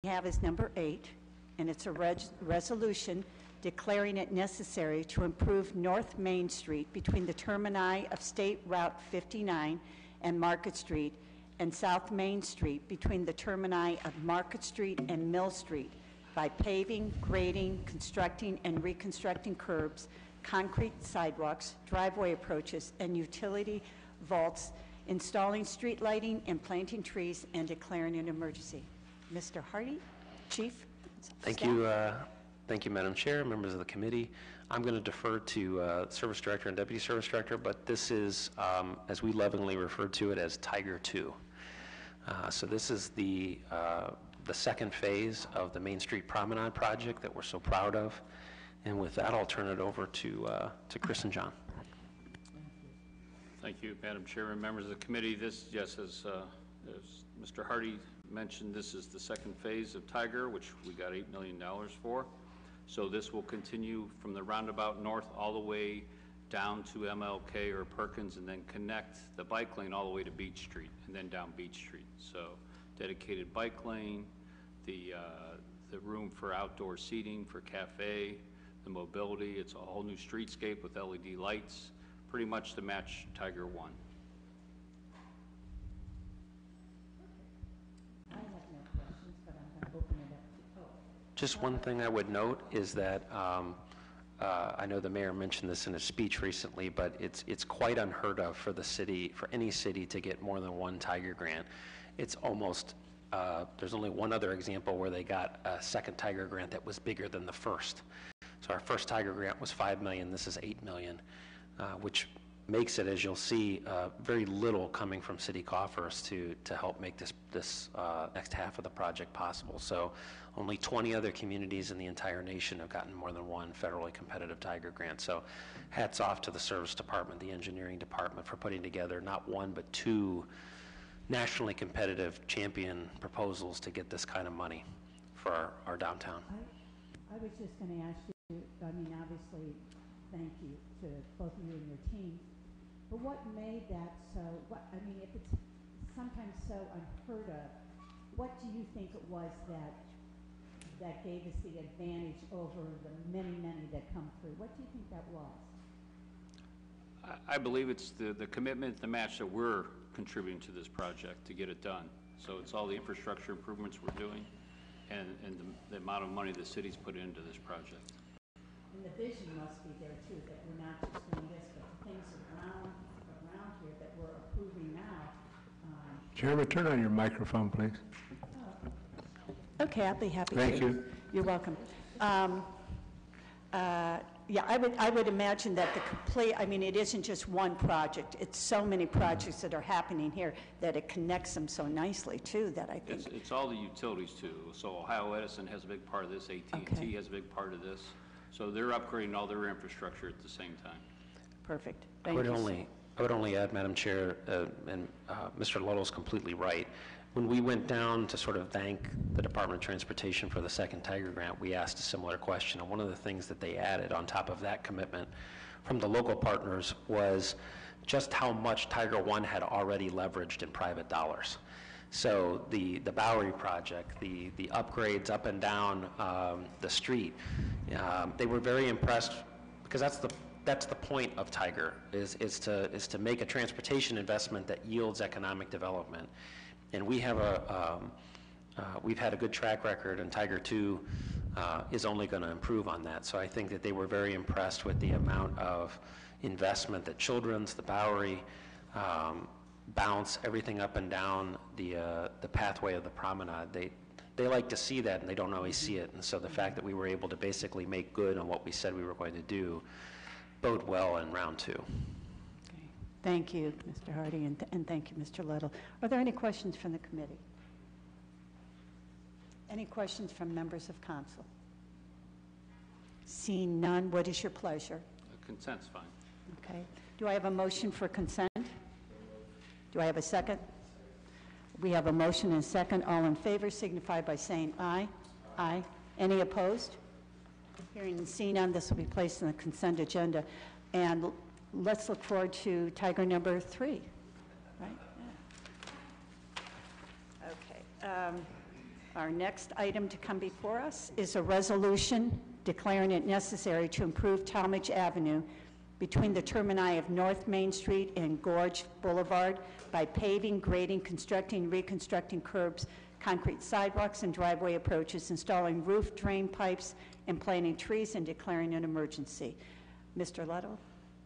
have is number 8, and it's a resolution declaring it necessary to improve North Main Street between the termini of State Route 59 and Market Street, and South Main Street between the termini of Market Street and Mill Street by paving, grading, constructing, and reconstructing curbs, concrete sidewalks, driveway approaches, and utility vaults, installing street lighting and planting trees, and declaring an emergency. Mr. Hardy, Chief. Thank you, Madam Chair, members of the committee. I'm going to defer to Service Director and Deputy Service Director, but this is, as we lovingly refer to it, as Tiger 2. So this is the second phase of the Main Street Promenade project that we're so proud of. And with that, I'll turn it over to Chris and John. Thank you, Madam Chair and members of the committee. This, yes, as Mr. Hardy mentioned, this is the second phase of Tiger, which we got $8 million for. So this will continue from the roundabout north all the way down to MLK or Perkins, and then connect the bike lane all the way to Beach Street, and then down Beach Street. So dedicated bike lane, the room for outdoor seating, for cafe, the mobility. It's a whole new streetscape with LED lights, pretty much to match Tiger 1. I have no questions, but I'm going to open it up to Just one thing I would note is that I know the mayor mentioned this in a speech recently, but it's quite unheard of for the city, for any city, to get more than one Tiger grant. It's almost there's only one other example where they got a second Tiger grant that was bigger than the first. So our first Tiger grant was $5 million. This is $8 million, which makes it, as you'll see, very little coming from city coffers to help make this next half of the project possible. So only 20 other communities in the entire nation have gotten more than one federally competitive Tiger grant. So hats off to the service department, the engineering department, for putting together not one but two nationally competitive champion proposals to get this kind of money for our downtown. I was just going to ask you, I mean, obviously, thank you to both of you and your team, but what made that so, I mean, if it's sometimes so unheard of, what do you think it was that gave us the advantage over the many that come through? What do you think that was? I believe it's the commitment, the match that we're contributing to this project to get it done. So it's all the infrastructure improvements we're doing, and the amount of money the city's put into this project. And the vision must be there too, that we're not just doing this, but things around here that we're approving now. Chairman, turn on your microphone, please. Okay, I'll be happy to. Thank you. You're welcome. Yeah, I would imagine that the complete, I mean, it isn't just one project. It's so many projects that are happening here that it connects them so nicely too, that I think. It's all the utilities too. So Ohio Edison has a big part of this. AT&T has a big part of this. So they're upgrading all their infrastructure at the same time. Perfect. I would only add, Madam Chair, and Mr. Luttle's completely right. When we went down to sort of thank the Department of Transportation for the second Tiger grant, we asked a similar question. And one of the things that they added on top of that commitment from the local partners was just how much Tiger 1 had already leveraged in private dollars. So the Bowery project, the upgrades up and down the street, they were very impressed, because that's the point of Tiger, is to make a transportation investment that yields economic development. And we have we've had a good track record, and Tiger 2 is only going to improve on that. So I think that they were very impressed with the amount of investment that Children's, the Bowery, bounce everything up and down the pathway of the promenade. They like to see that, and they don't always see it. And so the fact that we were able to basically make good on what we said we were going to do bode well in round 2. Thank you, Mr. Hardy, and thank you, Mr. Little. Are there any questions from the committee? Any questions from members of council? Seeing none, what is your pleasure? Consent's fine. Okay. Do I have a motion for consent? Do I have a second? We have a motion and a second. All in favor signify by saying aye. Aye. Any opposed? Hearing and seeing none, this will be placed on the consent agenda. And let's look forward to Tiger number 3, right? Yeah. Okay. Our next item to come before us is a resolution declaring it necessary to improve Talmadge Avenue between the termini of North Main Street and Gorge Boulevard by paving, grading, constructing, reconstructing curbs, concrete sidewalks and driveway approaches, installing roof drain pipes, and planting trees, and declaring an emergency. Mr. Letto?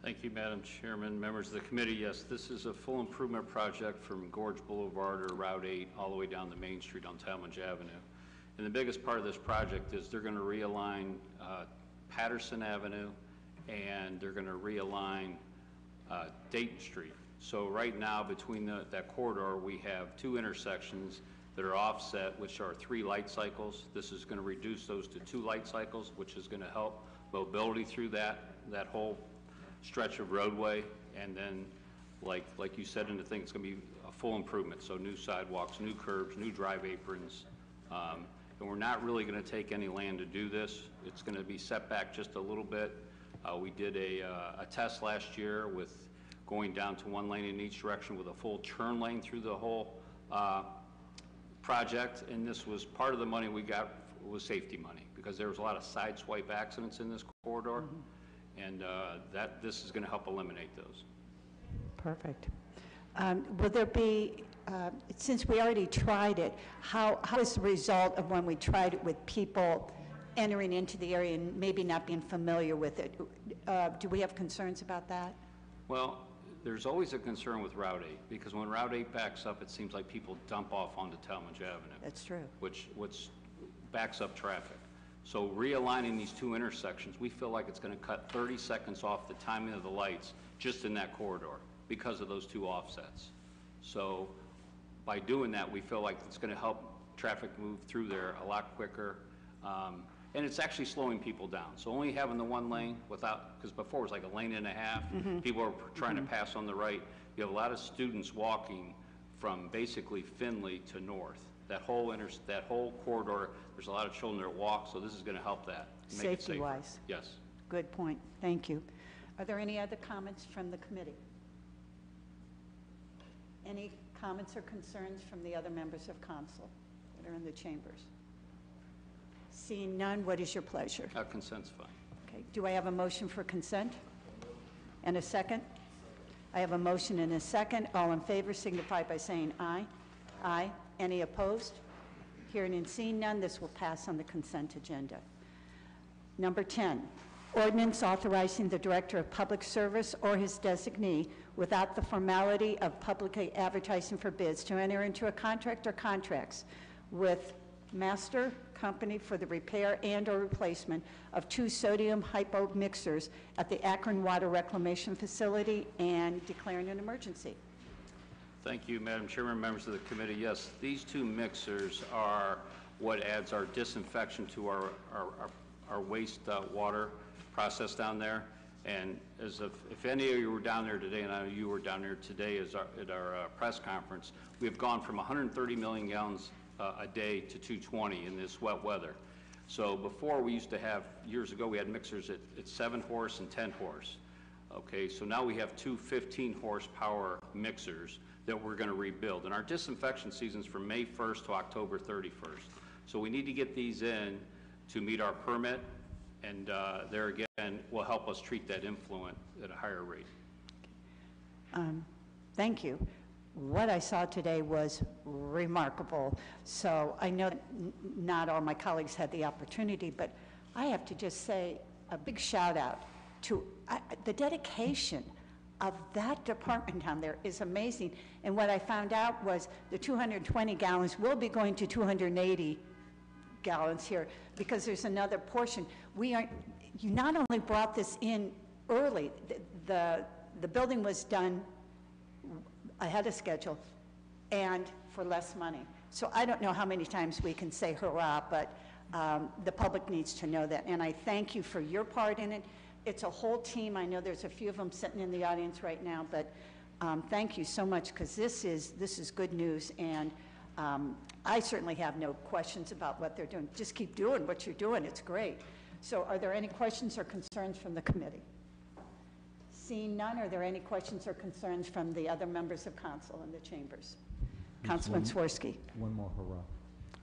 Thank you, Madam Chairman, members of the committee. Yes, this is a full improvement project from Gorge Boulevard or Route 8 all the way down to Main Street on Talmadge Avenue. And the biggest part of this project is they're going to realign Patterson Avenue, and they're going to realign Dayton Street. So right now, between that corridor, we have two intersections that are offset, which are 3 light cycles. This is going to reduce those to 2 light cycles, which is going to help mobility through that whole stretch of roadway. And then, like you said in the thing, it's going to be a full improvement. So new sidewalks, new curbs, new drive aprons. And we're not really going to take any land to do this. It's going to be set back just a little bit. We did a test last year with going down to 1 lane in each direction with a full turn lane through the whole project, and this was part of the money we got was safety money because there was a lot of side swipe accidents in this corridor, and this is going to help eliminate those. Perfect. Will there be, since we already tried it, how is the result of when we tried it with people entering into the area and maybe not being familiar with it? Do we have concerns about that? Well, there's always a concern with Route 8 because when Route 8 backs up, it seems like people dump off onto Talmadge Avenue. That's true. Which backs up traffic. So realigning these 2 intersections, we feel like it's going to cut 30 seconds off the timing of the lights just in that corridor because of those 2 offsets. So by doing that, we feel like it's going to help traffic move through there a lot quicker. And it's actually slowing people down. So only having the 1 lane without, because before it was like a lane and a half, people are trying to pass on the right. You have a lot of students walking from basically Finley to North. That whole corridor, there's a lot of children that walk, so this is going to help that. Safety-wise. Yes. Good point. Thank you. Are there any other comments from the committee? Any comments or concerns from the other members of council that are in the chambers? Seeing none, what is your pleasure? Consent's fine. Okay. Do I have a motion for consent? And a second? I have a motion and a second. All in favor signify by saying aye. Aye. Any opposed? Hearing and seeing none, this will pass on the consent agenda. Number 10, ordinance authorizing the Director of Public Service or his designee without the formality of publicly advertising for bids to enter into a contract or contracts with Master Company for the repair and or replacement of 2 sodium hypo mixers at the Akron Water Reclamation Facility and declaring an emergency. Thank you, Madam Chairman, members of the committee. Yes, these 2 mixers are what adds our disinfection to our waste water process down there. And if any of you were down there today, and I know you were down there today at our press conference, we have gone from 130 million gallons a day to 220 in this wet weather. So before we used to have, years ago, we had mixers at 7 horse and 10 horse. Okay, so now we have 2 15 horsepower mixers that we're going to rebuild. And our disinfection season's from May 1st to October 31st. So we need to get these in to meet our permit, and there again will help us treat that influent at a higher rate. Thank you. What I saw today was remarkable. So I know that not all my colleagues had the opportunity, but I have to just say a big shout out to the dedication of that department down there is amazing. And what I found out was the 220 gallons will be going to 280 gallons here because there's another portion. You not only brought this in early, the building was done ahead of schedule and for less money. So I don't know how many times we can say hurrah, but the public needs to know that. And I thank you for your part in it. It's a whole team. I know there's a few of them sitting in the audience right now, but thank you so much because this is good news. And I certainly have no questions about what they're doing. Just keep doing what you're doing. It's great. So are there any questions or concerns from the committee? Seeing none, are there any questions or concerns from the other members of council in the chambers? Councilman Swirsky. One more hurrah.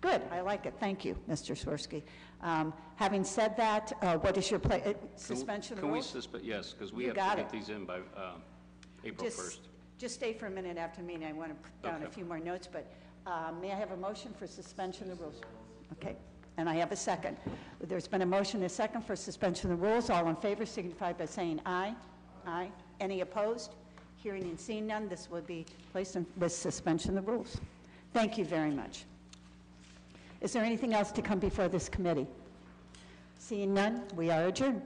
Good, I like it. Thank you, Mr. Swirsky. Having said that, what is your suspension of the rules? Can we suspend, yes, because we You have to got get it. these in by April 1st. Just stay for a minute after me, and I want to put down a Okay. few more notes, but may I have a motion for suspension of the rules? Okay, and I have a second. There's been a motion and a second for suspension of the rules. All in favor signify by saying aye. Aye. Any opposed? Hearing and seeing none, this will be placed with suspension of the rules. Thank you very much. Is there anything else to come before this committee? Seeing none, we are adjourned.